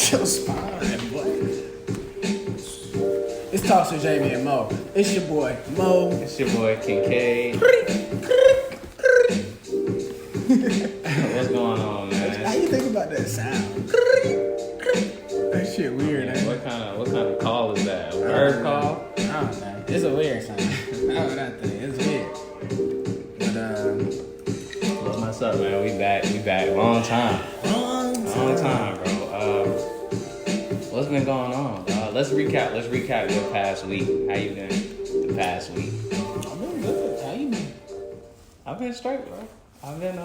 Hurt your spine, boy. It's Toss with Jamie and Mo. It's your boy, Mo. It's your boy, Kincaid. What's going on, man? How you think about that sound? That shit weird, Yeah, man. what kind of call is that? A bird call? I don't know. It's a weird sound. That's what I think. It's weird. But, What's up, man? We back. Long time, bro. What's been going on? Let's recap your past week. How you been the past week? I've been good. How you been? I've been straight, bro. I've been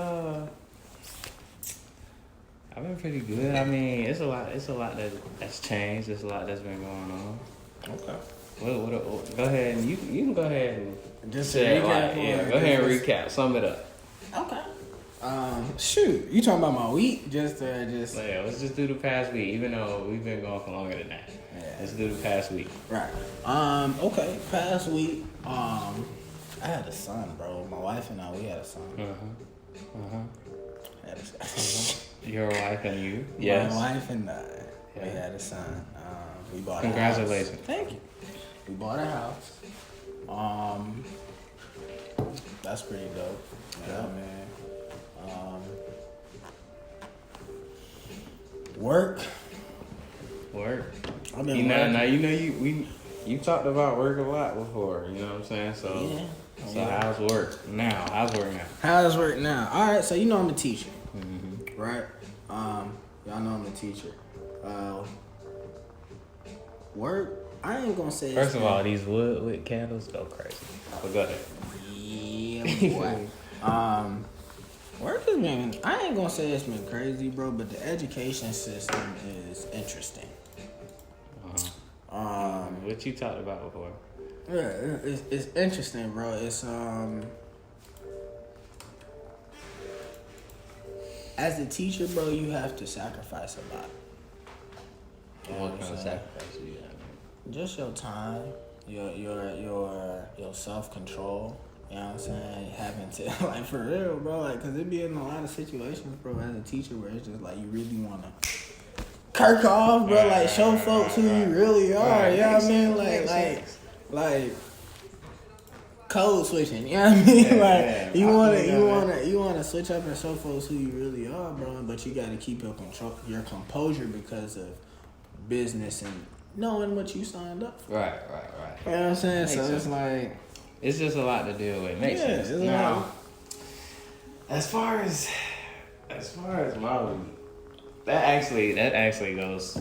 pretty good. I mean, it's a lot that's changed. There's a lot that's been going on. Okay. What go ahead and you can go ahead and Just say it. recap. Go ahead and recap. Sum it up. Okay. Shoot, you talking about my week? Yeah, Let's just do the past week, even though we've been going for longer than that. Yeah. Let's do the past week. Right. Okay. Past week, I had a son, bro. My wife and I, we had a son. Had a son. Your wife and you? Yes. My wife and I, we had a son. We bought Congratulations. a house. Thank you. We bought a house. That's pretty dope. Yeah, man. Work. I've been working. You talked about work a lot before. You know what I'm saying? So Yeah. So how's work now? How's work now? All right. So you know I'm a teacher, Mm-hmm. right? Y'all know I'm a teacher. Work. I ain't gonna say. First of all, these wood candles go crazy. But go ahead. Yeah, boy. Work has been. I ain't gonna say it's been crazy, bro. But the education system is interesting. What you talked about before? Yeah, it's interesting, bro. It's as a teacher, bro, you have to sacrifice a lot. You know What kind of I'm saying? sacrifice you got? Just your time, your self-control. You know what I'm saying? Having to, like, for real, bro. Like, cause it be in a lot of situations, bro, as a teacher, where it's just like you really wanna kirk off, bro. Like, show folks who you really are. You know what I mean? Like code switching. You know what I mean? You wanna switch up and show folks who you really are, bro. But you gotta keep your composure because of business and knowing what you signed up for. Right. You know what I'm saying? Makes So sense. it's like. It's just a lot to deal with. Makes sense. It's Now, as far as my week, that actually goes.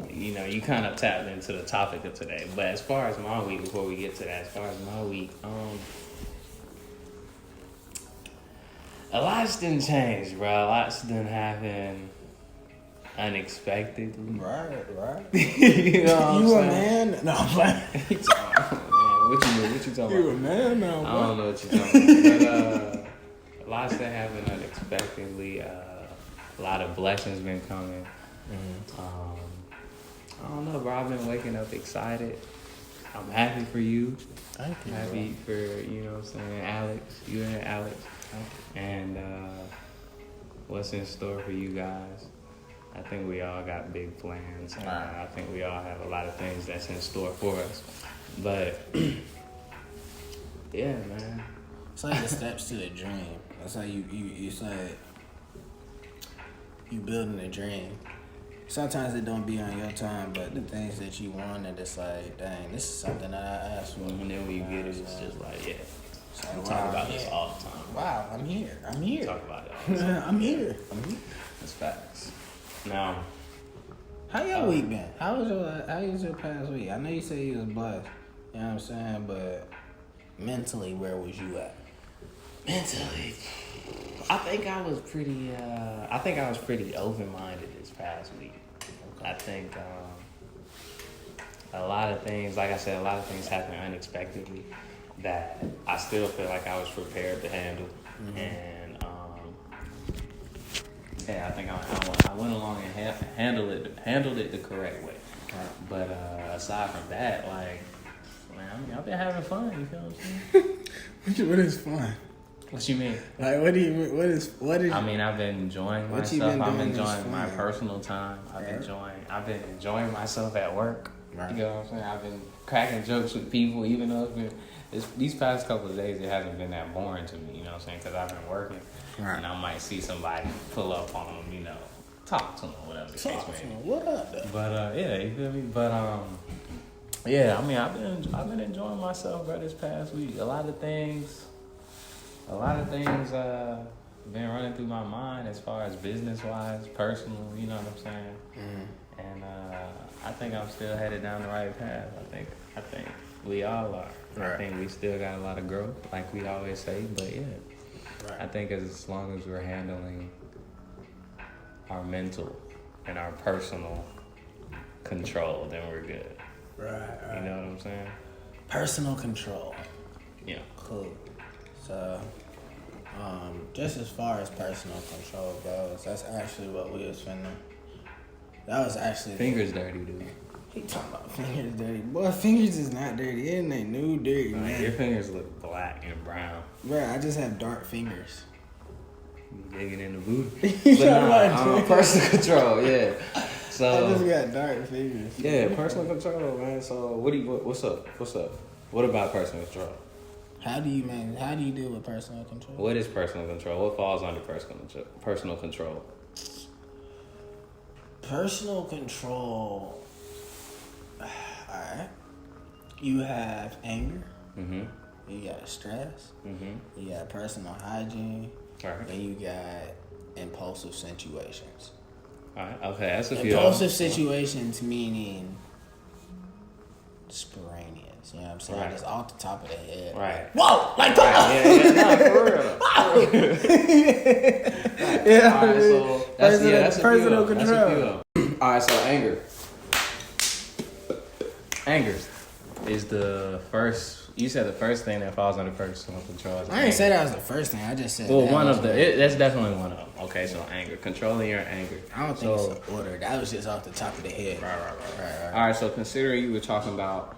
You know, you kind of tapped into the topic of today. But as far as my week, before we get to that, a lot's didn't change, bro. A lot's didn't happen unexpectedly. Right. You know what You I'm a saying? man? No, I'm playing. What you talking about? You a man now, I bro. don't know what you're talking about. But lots that happen unexpectedly. A lot of blessings been coming. I don't know, bro. I've been waking up excited. I'm happy for you. Thank you. Happy for, you know what I'm saying, Alex. You and Alex. And what's in store for you guys. I think we all got big plans. I think we all have a lot of things that's in store for us. But, yeah, man. It's like the steps to a dream. That's how you say you building a dream. Sometimes it don't be on your time, but the things that you want, and it's like, dang, this is something that I asked for. And then when you get it, it's just like, yeah. So, We talk about this all the time. Wow, I'm here. We talk about it all the time. I'm here. That's facts. Now, How your week been? How was your past week? I know you said you was blessed. You know what I'm saying? But mentally, where was you at? mentally, I think I was pretty open-minded this past week. I think a lot of things, like I said, happened unexpectedly that I still feel like I was prepared to handle. Mm-hmm. And I think I went along and handled it the correct way. Right. But aside from that, like, man, I've been having fun. You feel what I'm saying? What is fun? What you mean? Like, what do you mean? What is? I mean, I've been enjoying What you myself. been I'm doing enjoying this my fun? personal time. I've been enjoying myself at work. Right. You know what I'm saying? I've been cracking jokes with people, even though these past couple of days it hasn't been that boring to me. You know what I'm saying? Because I've been working, Right. and I might see somebody pull up on them. You know, talk to them, whatever the case Talk to may be. him. What up, though? But yeah, you feel me? But yeah. I mean, I've been enjoying myself, bro, this past week. A lot of things been running through my mind as far as business wise, personal. You know what I'm saying? Mm-hmm. And I think I'm still headed down the right path. I think we all are. Right. I think we still got a lot of growth, like we always say. But yeah, Right. I think as long as we're handling our mental and our personal control, then we're good. Right. You know what I'm saying? Personal control. Yeah. Cool. So, just as far as personal control goes, that's actually what we was finna. That was actually Fingers dirty, dude. He talking about fingers dirty. Boy, fingers is not dirty. It ain't new dirty, Like, man. your fingers look black and brown. Bro, I just have dark fingers. You digging in the booty. You But talking nah, about personal control, yeah. I So just got dark fingers. yeah, personal control, man. So what's up? What about personal control? How do you deal with personal control? What is personal control? What falls under personal control? Personal control. Alright. You have anger. Mm-hmm. You got stress. Mm-hmm. You got personal hygiene. All right. And you got impulsive situations. All right. Okay, that's a few. Impulsive situations meaning sporadious. You know what I'm saying? Right. Just off the top of the head. Right. Whoa! Like Right. Yeah, for real. Yeah. All right, so that's personal a few. control. All right, so anger. Anger is the first. You said the first thing that falls under personal control. Is I didn't say that was the first thing. I just said. Well, that one was of that's definitely one of them. Okay, so anger, controlling your anger. I don't think it's an order. That was just off the top of the head. Right. All right, so considering you were talking about.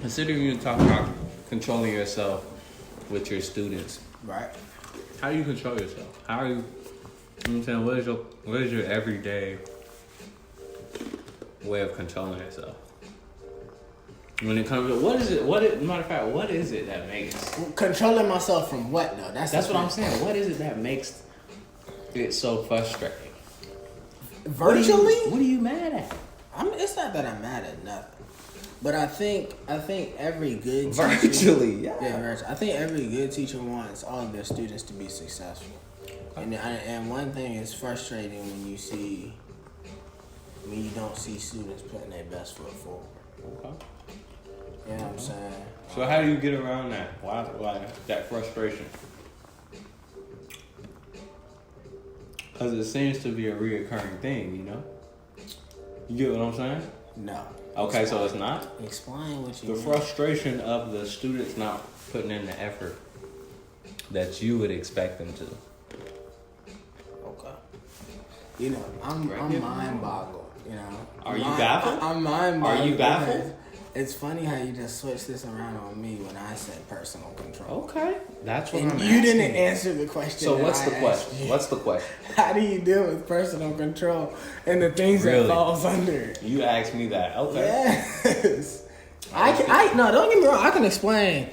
Considering you were talking about controlling yourself with your students. Right. How do you control yourself? How are you? You know what I'm saying? What is your everyday way of controlling yourself? When it comes to matter of fact, what is it that makes Controlling myself from what though? That's what I'm saying. What is it that makes it so frustrating? Virtually? What are you mad at? It's not that I'm mad at nothing, but I think every good teacher, Virtually, yeah. I think every good teacher wants all of their students to be successful, and one thing is frustrating when you don't see students putting their best foot forward. Okay. You know what I'm saying? So how do you get around that? Why that frustration? Because it seems to be a reoccurring thing, you know? You get what I'm saying? No. Okay, so it's not? Explain what you The mean. frustration of the students not putting in the effort that you would expect them to. Okay. You know, I'm mind boggled, you know. Are you baffled? I'm mind boggled. Are you baffled? It's funny how you just switched this around on me when I said personal control. Okay. That's what And I'm you asking. didn't answer the question. So what's that the I question? asked you. What's the question? How do you deal with personal control and the things Really? that falls under it? You asked me that. Okay. Yes. No, don't get me wrong. I can explain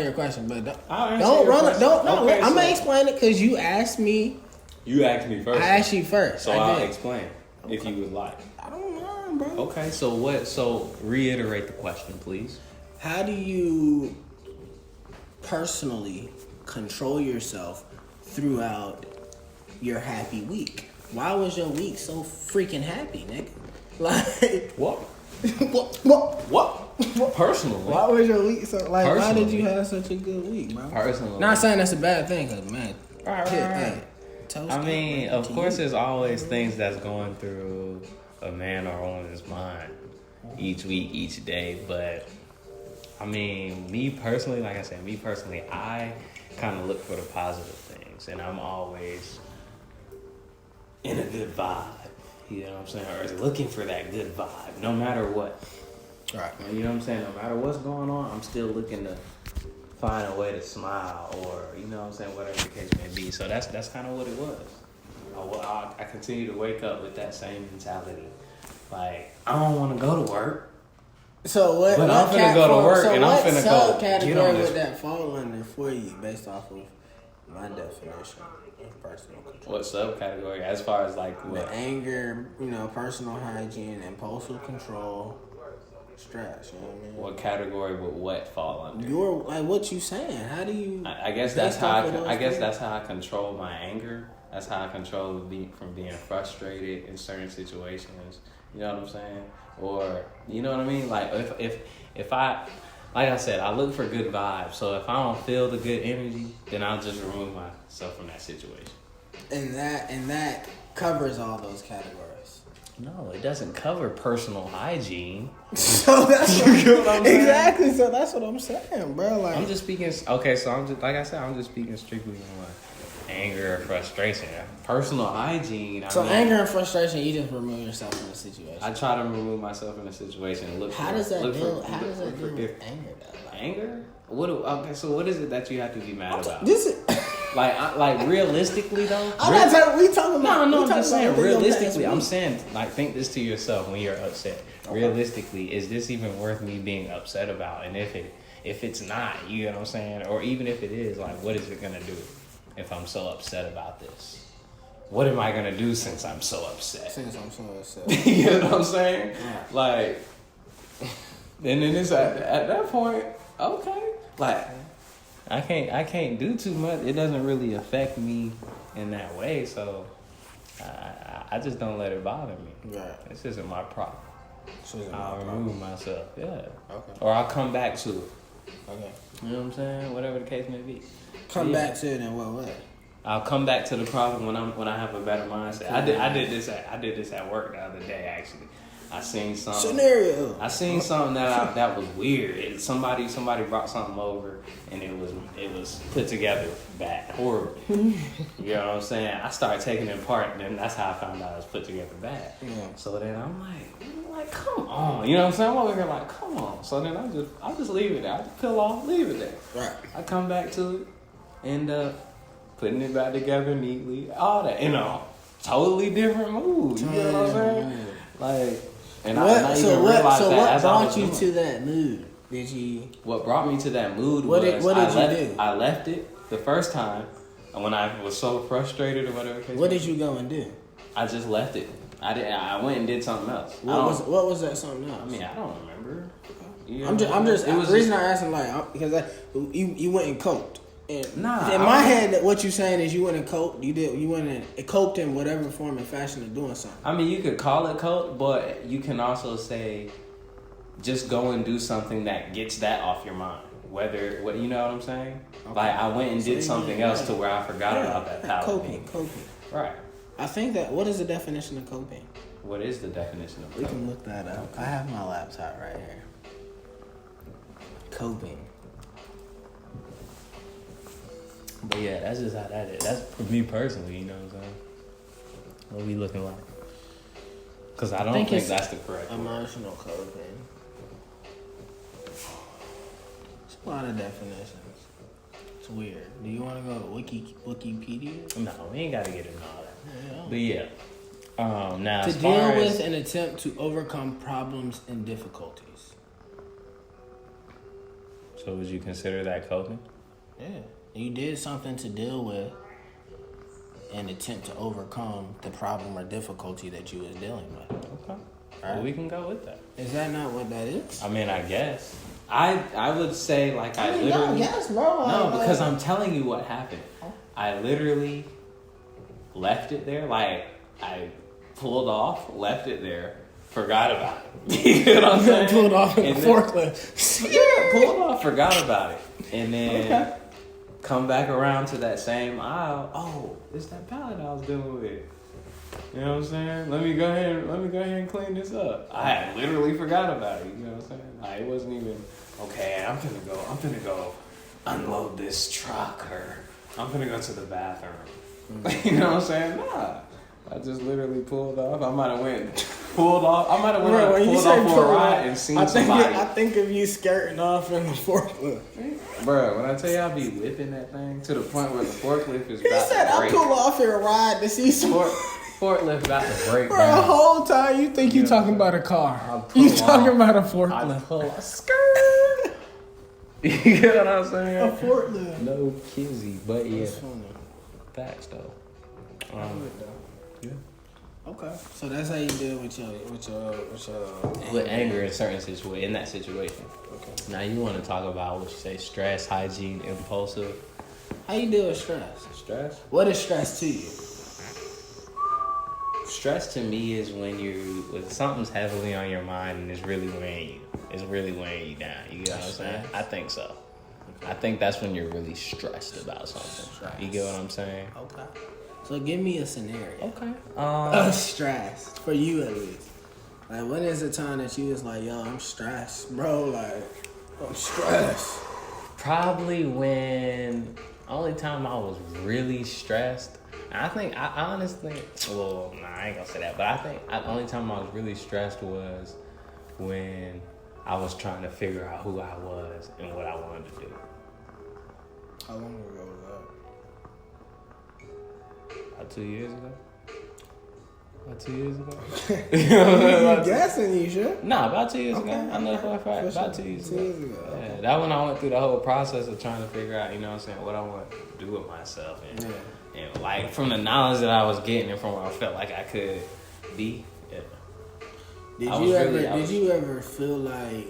your question, but I'll answer don't your run it. question. Don't. No, Okay, I'm gonna so- explain it because you asked me. You asked me first. I asked you first. So I I'll did. explain if you would like. I don't mind, bro. Okay, so what? So reiterate the question, please. How do you personally control yourself throughout your happy week? Why was your week so freaking happy, nigga? Like What? what? Personally. Why was your week so like? Why did Personally. you have such a good week, bro? Personally. Not saying that's a bad thing, cause man, Right. hey, toast I mean, it, of to course, you. there's always things that's going through a man or woman's mind each week, each day. But I mean, me personally, I kind of look for the positive things, and I'm always in a good vibe. You know what I'm saying? Or looking for that good vibe, no matter what. Right. You know what I'm saying? No matter what's going on, I'm still looking to find a way to smile, or you know what I'm saying, whatever the case may be. So that's kind of what it was. I continue to wake up with that same mentality. Like, I don't want to go to work. So what? But what I'm finna go to work, so and I'm finna go get on subcategory this. would that fall under for you, based off of my definition of personal control? What subcategory? As far as like what? The anger, personal hygiene, impulsive control, stress. You know what I mean? What category would what fall under? You're like, what you saying? How do you? I guess that's how that's how I control my anger. That's how I control from being frustrated in certain situations. You know what I'm saying? Or you know what I mean? Like if I, like I said, I look for good vibes. So if I don't feel the good energy, then I'll just remove myself from that situation. And that covers all those categories. No, it doesn't cover personal hygiene. So that's what I'm saying. Exactly. So that's what I'm saying, bro. Like, I'm just speaking. Okay, so I'm just like I said, I'm just speaking strictly on anger or frustration. Personal hygiene. So anger and frustration, you just remove yourself from the situation. I try to remove myself from the situation and look. How does that deal? How does that deal with anger though? Anger? Okay, so what is it that you have to be mad about? This is like realistically though. I'm not talking. We talking about. No, I'm just saying realistically. I'm saying like think this to yourself when you're upset. Okay. Realistically, is this even worth me being upset about? And if it's not, you know what I'm saying, or even if it is, like what is it gonna do if I'm so upset about this? What am I gonna do since I'm so upset? You know what I'm saying? Yeah. Like, and then it's at that point, okay. Like, I can't do too much. It doesn't really affect me in that way, so I just don't let it bother me. Right. This isn't my problem. I'll remove myself. Yeah. Okay. Or I'll come back to it. Okay. You know what I'm saying? Whatever the case may be. Come back to it in what way? I'll come back to the problem when I have a better mindset. I did this at work the other day actually. I seen something that was weird. Somebody brought something over and it was put together bad, horrible. You know what I'm saying? I started taking it apart and then that's how I found out it was put together bad. Yeah. So then I'm like, come on. You know what I'm saying? I'm over here like, come on. So then I just leave it there. I just peel off, leave it there. Right. I come back to it, end up putting it back together neatly, all that, totally different mood. You know what I'm saying? Like, and I even realized that as I was doing. What brought you to that mood? Did you? What brought me to that mood what did you do? I left it the first time when I was so frustrated or whatever. What did you go and do? I just left it. I went and did something else. What was that something else? I mean, I don't remember. The reason I asked him because you went and coped. In my head, what you saying is you went and coped. You went and coped in whatever form and fashion of doing something. I mean, you could call it cope, but you can also say, just go and do something that gets that off your mind. You know what I'm saying? Okay. Like I went and did something else to where I forgot about that power. Coping. Right. I think that. What is the definition of coping? What is the definition of coping? We can look that up. Okay. I have my laptop right here. Coping. But yeah, that's just how that is. That's for me personally, you know what I'm saying? What we looking like? Because I don't think that's the correct emotional coping. It's a lot of definitions. It's weird. Do you want to go to Wikipedia? No, we ain't got to get into all that. Yeah. But yeah. Now, to deal with and attempt to overcome problems and difficulties. So would you consider that coping? Yeah. You did something to deal with and attempt to overcome the problem or difficulty that you was dealing with. Okay. Right. Well, we can go with that. Is that not what that is? I mean, I guess. I would say I literally... No, yes, bro. No, because I'm telling you what happened. I literally left it there. Like, I pulled off, left it there, forgot about it. You know what I'm saying? Pulled off in the forklift. Yeah, pulled off, forgot about it. And then... Come back around to that same aisle. Oh, it's that pallet I was dealing with. You know what I'm saying? Let me go ahead and clean this up. I had literally forgot about it. You know what I'm saying? Like, it wasn't even okay. I'm finna go unload this truck, or I'm finna go to the bathroom. Mm-hmm. You know what I'm saying? Nah. I just literally pulled off. I might have pulled off for a ride and seen somebody. I think of you skirting off in the forklift. Bro, when I tell you I be whipping that thing to the point where the forklift is He about said to break. I pull off and ride to see some. Forklift about to break Bro, down. the whole time you think you talking about a car. You talking about a forklift. I pull a skirt. You get what I'm saying? A forklift. No kizzy, but yeah. That's funny. Facts though. Yeah. Okay, so that's how you deal with your With anger in certain situations, in that situation. Okay. Now you want to talk about what you say: stress, hygiene, impulsive. How you deal with stress? Stress. What is stress to you? Stress to me is when something's heavily on your mind and it's really weighing you. It's really weighing you down. You get what I'm saying? I think so. Okay. I think that's when you're really stressed about something. You get what I'm saying? Okay. So give me a scenario. Okay. Of stress for you at least. Like, when is the time that you was like, yo, I'm stressed, bro? Like, I'm stressed. Probably when only time I was really stressed. I think I honestly, well, nah, I ain't gonna say that, but I think the only time I was really stressed was when I was trying to figure out who I was and what I wanted to do. How long ago was that? About 2 years ago. About 2 years ago. You guessing, you sure? Nah, about 2 years ago. Okay. I know for a fact. About 2 years ago. Yeah, that when I went through the whole process of trying to figure out, you know what I'm saying, what I want to do with myself. And like, from the knowledge that I was getting and from where I felt like I could be. Yeah. Did you ever feel like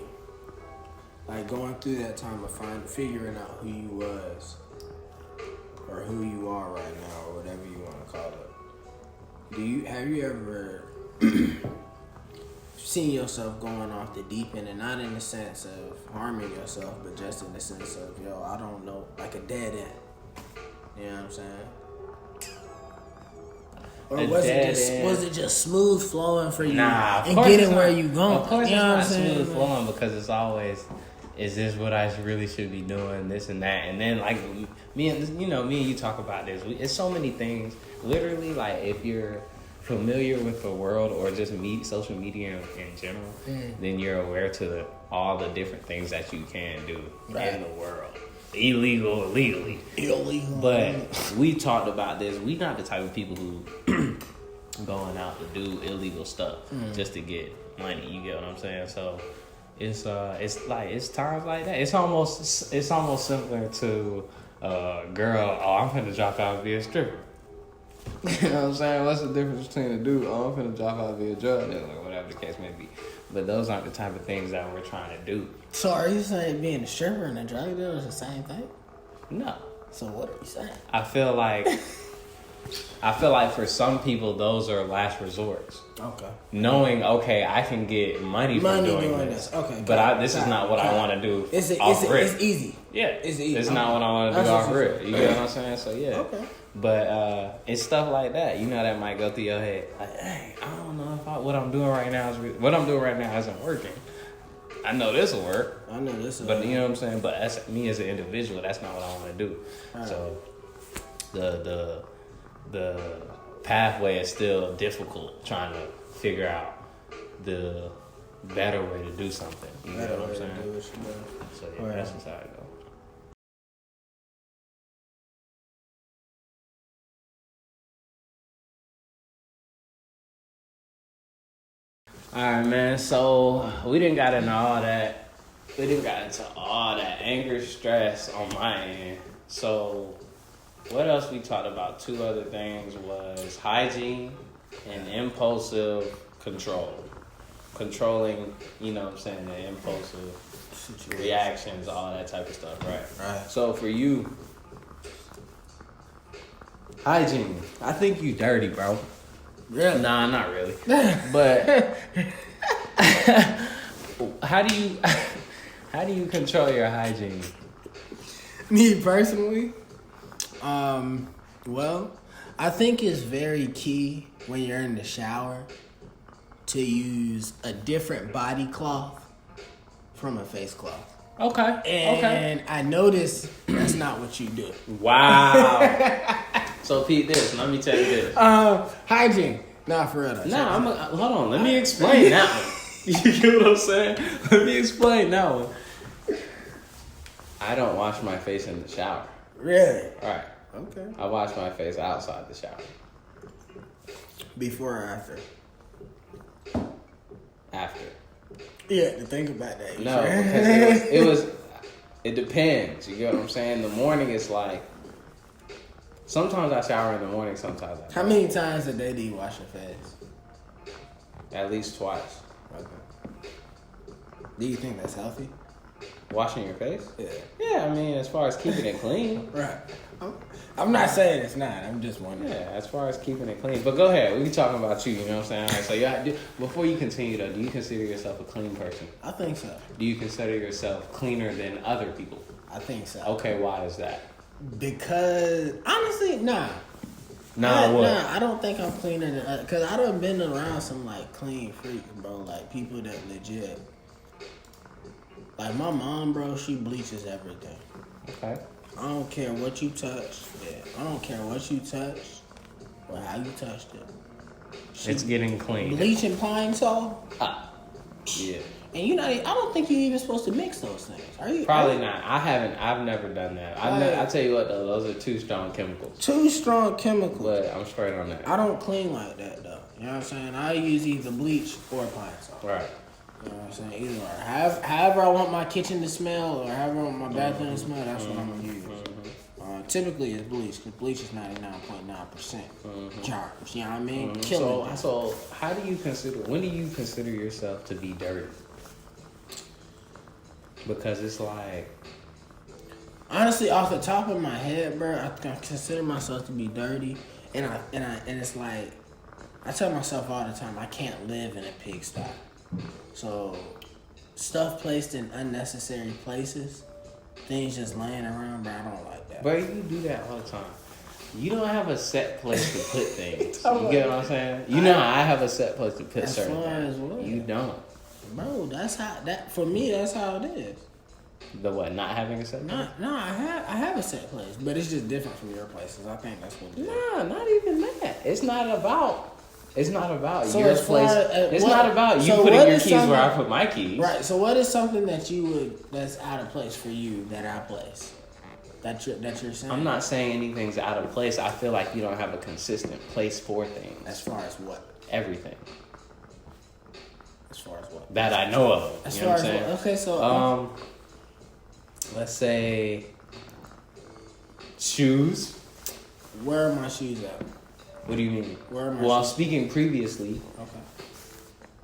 going through that time of figuring out who you was or who you are right now or whatever you want to call it? Have you ever seen yourself going off the deep end, and not in the sense of harming yourself, but just in the sense of, yo, I don't know, like a dead end? You know what I'm saying? Or was it just smooth flowing for you and getting where you going? Of course, you know it's not smooth flowing because it's always, is this what I really should be doing? This and that, and then like me and you talk about this. It's so many things. Literally, like if you're familiar with the world or just social media in general, then you're aware to all the different things that you can do in the world. Illegal, legally. Illegal. But we talked about this. We not the type of people who going out to do illegal stuff just to get money. You get what I'm saying? So it's times like that. It's almost similar to girl, I'm finna drop out and be a stripper. You know what I'm saying? What's the difference between a dude, I'm finna drop out and be a drug dealer, or whatever the case may be. But those aren't the type of things that we're trying to do. So are you saying being a stripper and a drug dealer is the same thing? No. So what are you saying? I feel like for some people those are last resorts. Okay. Knowing, I can get money from doing this. Okay. But this is not what I want to do. It's easy. Yeah. It's easy. It's not what I want to do off rip. You get what I'm saying? So yeah. Okay. But it's stuff like that, that might go through your head. Like, hey, I don't know if what I'm doing right now isn't working. I know this will work. But you know what I'm saying? But as me as an individual, that's not what I want to do. Right. So the pathway is still difficult, trying to figure out the better way to do something. You know what I'm saying? So yeah, that's just how it goes. Alright, man, so we didn't got into all that. We didn't got into all that anger, stress on my end. So what else we talked about? 2 other things was hygiene and impulsive control. Controlling, you know what I'm saying, the impulsive reactions, all that type of stuff, right? Right. So for you, hygiene. I think you dirty, bro. Really? Nah, not really. But how do you control your hygiene? Me personally, well, I think it's very key when you're in the shower to use a different body cloth from a face cloth. Okay. And I noticed that's not what you do. Wow. So Pete, let me tell you this. Hygiene. Nah, for real. Hold on. Let me explain that one. You get what I'm saying? Let me explain that one. I don't wash my face in the shower. Really? Right. Okay. I wash my face outside the shower. Before or after? After. Yeah, to think about that. No, because it depends. You get what I'm saying? The morning is like, sometimes I shower in the morning, sometimes I don't. How many times a day do you wash your face? At least twice. Okay. Do you think that's healthy? Washing your face? Yeah. Yeah, I mean, as far as keeping it clean. Right. I'm not saying it's not. I'm just wondering. Yeah, as far as keeping it clean. But go ahead. We talking about you, you know what I'm saying? All right, so before you continue, though, do you consider yourself a clean person? I think so. Do you consider yourself cleaner than other people? I think so. Okay, why is that? Because, honestly, nah. What? Nah, I don't think I'm cleaner than other. Because I done been around some, like, clean freaks, bro. Like, people that legit. Like, my mom, bro, she bleaches everything. Okay. I don't care what you touch. Yeah, I don't care what you touch or how you touched it. It's getting clean. Bleach and pine sol? Yeah. And I don't think you're even supposed to mix those things. Are you? Probably not. I've never done that. I tell you what, though, those are two strong chemicals. Too strong chemicals. But I'm straight on that. I don't clean like that, though. You know what I'm saying? I use either bleach or pine sol. Right. You know what I'm saying? Either or. However I want my kitchen to smell or however I want my bathroom to smell, that's what I'm going to use. Typically it's bleach, because bleach is 99.9% charged. You know what I mean? Killing. So when do you consider yourself to be dirty? Because it's like, honestly, off the top of my head, bro, I consider myself to be dirty, and it's like, I tell myself all the time, I can't live in a pigsty. So, stuff placed in unnecessary places, things just laying around, bro, I don't like that. Bro, you do that all the time. You don't have a set place to put things. You get what I'm saying? You know how I have a set place to put certain things. What? You don't. Bro, for me, that's how it is. The what? Not having a set place? No, I have a set place, but it's just different from your places. I think that's what it is. Nah, not even that. It's not about so your place. It's not about you putting your keys where I put my keys. Right. So what is something that's out of place for you that I place? That you're saying? I'm not saying anything's out of place. I feel like you don't have a consistent place for things. As far as what? Everything. As far as what? That I know of. As you know far what I'm as saying? what? Okay, so let's say shoes. Where are my shoes at? What do you mean? Where are my Well, shoes? speaking previously, Okay.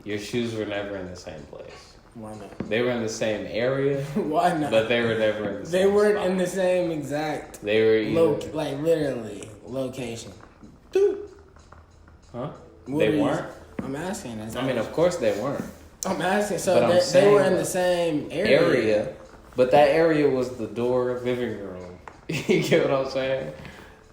your shoes were never in the same place. Why not? They were in the same area. Why not? But they were never in the same They weren't spot. in the same exact. They were either, like literally location. Dude. huh? What They weren't. I'm asking. I mean, of course they weren't. I'm asking. So But I'm they saying were in the same area. But that area was the door, living room. You get what I'm saying?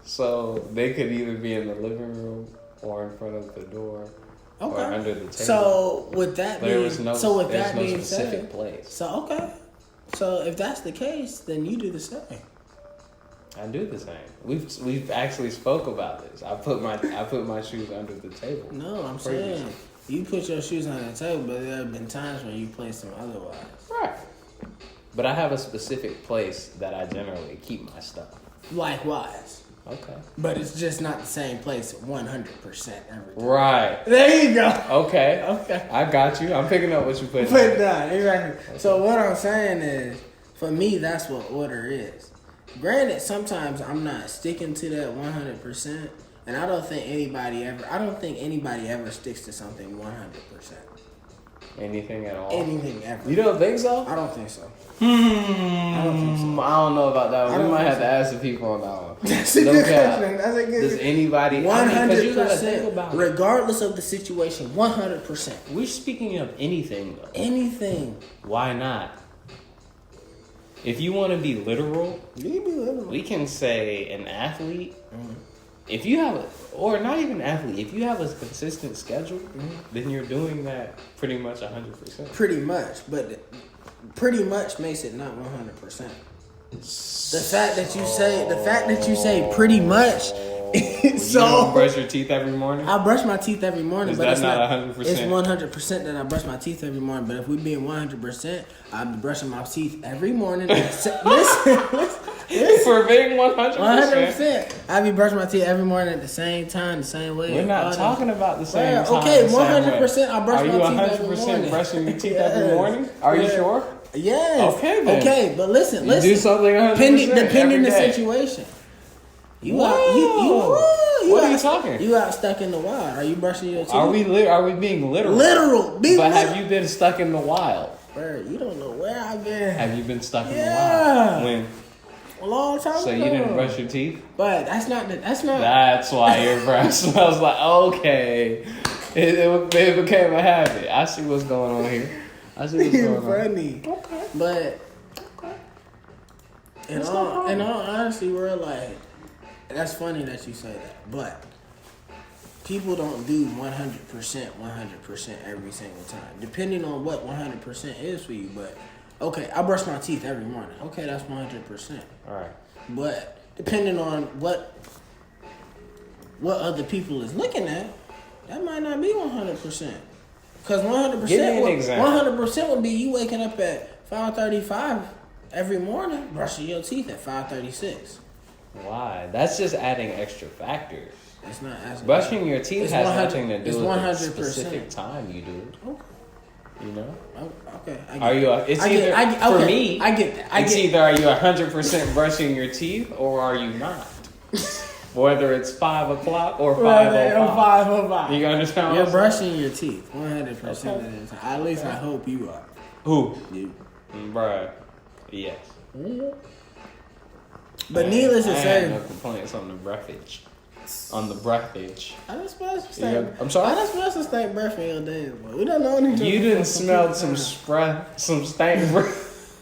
So they could either be in the living room or in front of the door or under the table. So with that being, specific said, place. So okay. So if that's the case, then you do the same. I do the same. We've actually spoke about this. I put my shoes under the table. No, I'm saying you put your shoes on the table, but there have been times when you placed them otherwise. Right. But I have a specific place that I generally keep my stuff. Likewise. Okay. But it's just not the same place 100% every time. Right. There you go. Okay. Okay. I got you. I'm picking up what you put down. Exactly. Okay. So what I'm saying is, for me, that's what order is. Granted, sometimes I'm not sticking to that 100%, and I don't think anybody ever sticks to something 100%. Anything at all? Anything ever. You don't think so? I don't think so. I don't think so. I don't know about that one. We might have to ask the people on that one. That's a good question. That's a good Does anybody 100%, regardless of the situation, 100%. We're speaking of anything, though. Anything. Why not? If you want to be literal, we can say an athlete. If you have or not even an athlete, if you have a consistent schedule, then you're doing that pretty much 100%. Pretty much, but pretty much makes it not 100%. The fact that you say pretty much You don't brush your teeth every morning? I brush my teeth every morning, Is but that it's not not 100%? It's 100% that I brush my teeth every morning. But if we being 100%, I'm brushing my teeth every morning. Listen. For being 100%. 100%. I be brushing my teeth every morning at the same time, the same way. We're not talking about the same time. Okay, 100%. I brush my teeth every morning. Are you 100% brushing your teeth every morning? Are you sure? Yes. Okay, then. Okay, but listen. Do something 100% depending the day. situation. What are you talking? You out stuck in the wild. Are you brushing your teeth? Are we being literal? Have you been stuck in the wild? Bro, you don't know where I've been. Have you been stuck in the wild? When? A long time ago. So you didn't brush your teeth? But that's not. That's why your breath smells like. Okay, it became a habit. I see what's going on here. I see what's going funny. on. Okay. But in all honesty, we're like, that's funny that you say that. But people don't do 100% every single time, depending on what 100% is for you. But okay, I brush my teeth every morning. Okay, that's 100%. All right. But depending on what other people is looking at, that might not be 100%. Because 100% would be you waking up at 5:35 every morning, brushing your teeth at 5:36. Why? That's just adding extra factors. It's not asking. Brushing your teeth has nothing to do with 100%. the specific time you do it. Okay. You know? Okay. For me, I get that. Either are you 100% brushing your teeth or are you not? Whether it's 5 o'clock or 5:05. You understand? You're brushing your teeth 100% of the time. At least I hope you are. Who? You. Bruh. Yes. Mm-hmm. But needless to say, I have no complaints on the breathage. I don't smell some stank. I'm sorry? I don't smell some stank breath in your days, but we don't know anything. You didn't smell some stank breath.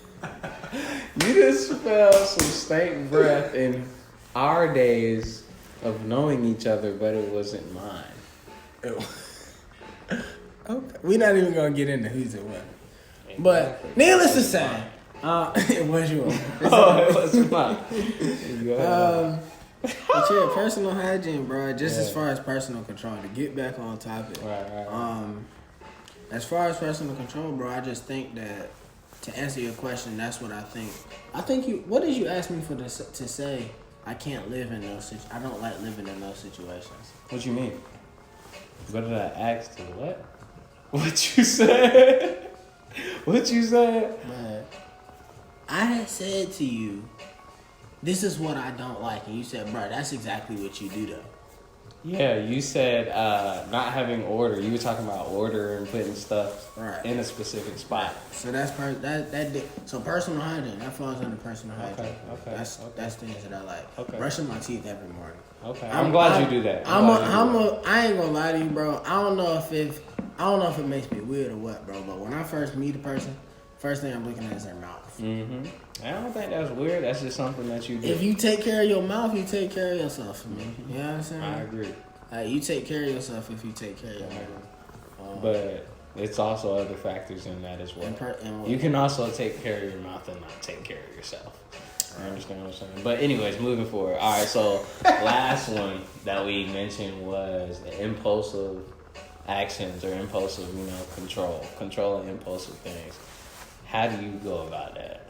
You didn't smell some stank breath in our days of knowing each other, but it wasn't mine. Okay. We're not even gonna get into who's it was. But needless to say, it was yours. It wasn't mine. But yeah, personal hygiene, bro. Just as far as personal control, to get back on topic. Right. As far as personal control, bro, I just think that to answer your question, that's what I think. I think you. What did you ask me to say? I can't live in those. I don't like living in those situations. What you mean? What did I ask to what? What you said? What you said? But I had said to you, this is what I don't like. And you said, bro, that's exactly what you do, though. Yeah, you said not having order. You were talking about order and putting stuff in a specific spot. So that's so personal hygiene. That falls under personal hygiene. Okay. That's things that I like. Okay. Brushing my teeth every morning. Okay. I'm glad you do that. I ain't gonna lie to you, bro. I don't know if it makes me weird or what, bro. But when I first meet a person, first thing I'm looking at is their mouth. Mm-hmm. I don't think that's weird. That's just something that you do. If you take care of your mouth, you take care of yourself. For me, you know what I'm saying? I agree. You take care of yourself if you take care of your mouth. But it's also other factors in that as well. You can also take care of your mouth and not take care of yourself. I understand what I'm saying. But anyways, moving forward. All right, so last one that we mentioned was the impulsive actions or impulsive, controlling impulsive things. How do you go about that?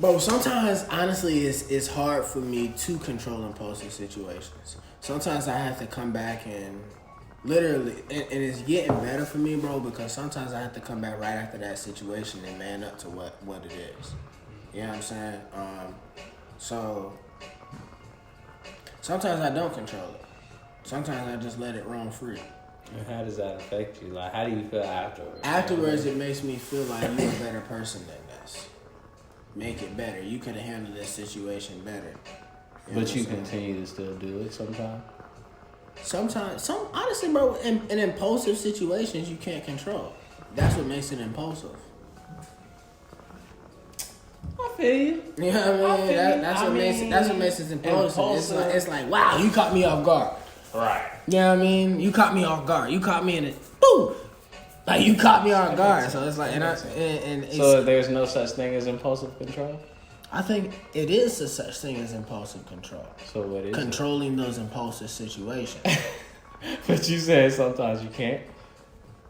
Bro, sometimes, honestly, it's hard for me to control impulsive situations. Sometimes I have to come back and literally, and it's getting better for me, bro, because sometimes I have to come back right after that situation and man up to what it is. You know what I'm saying? So, sometimes I don't control it. Sometimes I just let it run free. And how does that affect you? Like, how do you feel afterwards? Afterwards, it makes me feel like you're a better person than this. Make it better. You could have handled this situation better. But you continue to still do it sometimes? Honestly, bro, in impulsive situations, you can't control. That's what makes it impulsive. I feel you. You know what I mean? That's what makes it impulsive. It's like, wow, you caught me off guard. Right. You know what I mean? You caught me off guard. You caught me in it. Boom! Like, you caught me off guard. So it's like, so there's no such thing as impulsive control? I think it is a such thing as impulsive control. So what is controlling those impulsive situations? But you said sometimes you can't.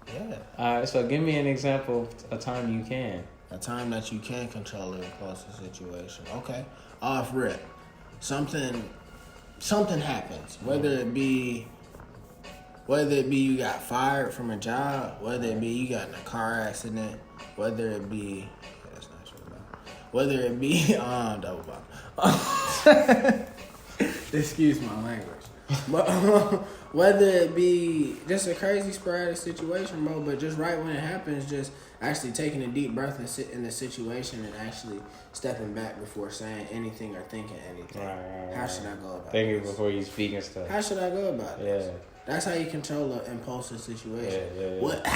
Yeah. All right, so give me an example of a time you can. A time that you can control an impulsive situation. Okay. Off rip. Something happens. Whether it be you got fired from a job, whether it be you got in a car accident, whether it be that's not true about. Whether it be double bottom. Excuse my language. But whether it be just a crazy sporadic situation, bro, but just right when it happens, just actually taking a deep breath and sit in the situation and actually stepping back before saying anything or thinking anything. Right. How should I go about Thinking this? before you speak and stuff. How should I go about this? Yeah. That's how you control an impulsive situation. Yeah. What?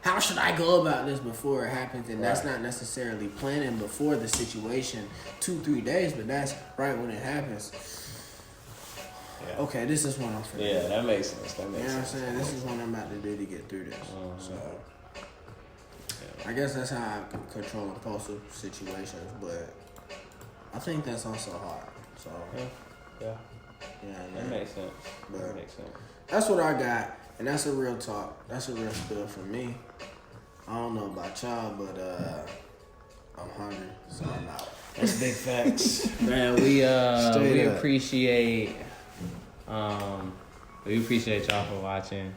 How should I go about this before it happens? And that's Right. not necessarily planning before the situation 2-3 days, but that's right when it happens. Yeah. Okay, this is what I'm finna Yeah, do. that makes sense. That You makes know what I'm sense. saying? This is what I'm about to do to get through this. So, Yeah. I guess that's how I can control impulsive situations, but I think that's also hard. So, Yeah. That makes sense. But That makes sense. that's what I got, and that's a real talk. That's a real spill for me. I don't know about y'all, but I'm hungry, so I'm out. That's big facts. Man, we Straight up. appreciate y'all for watching.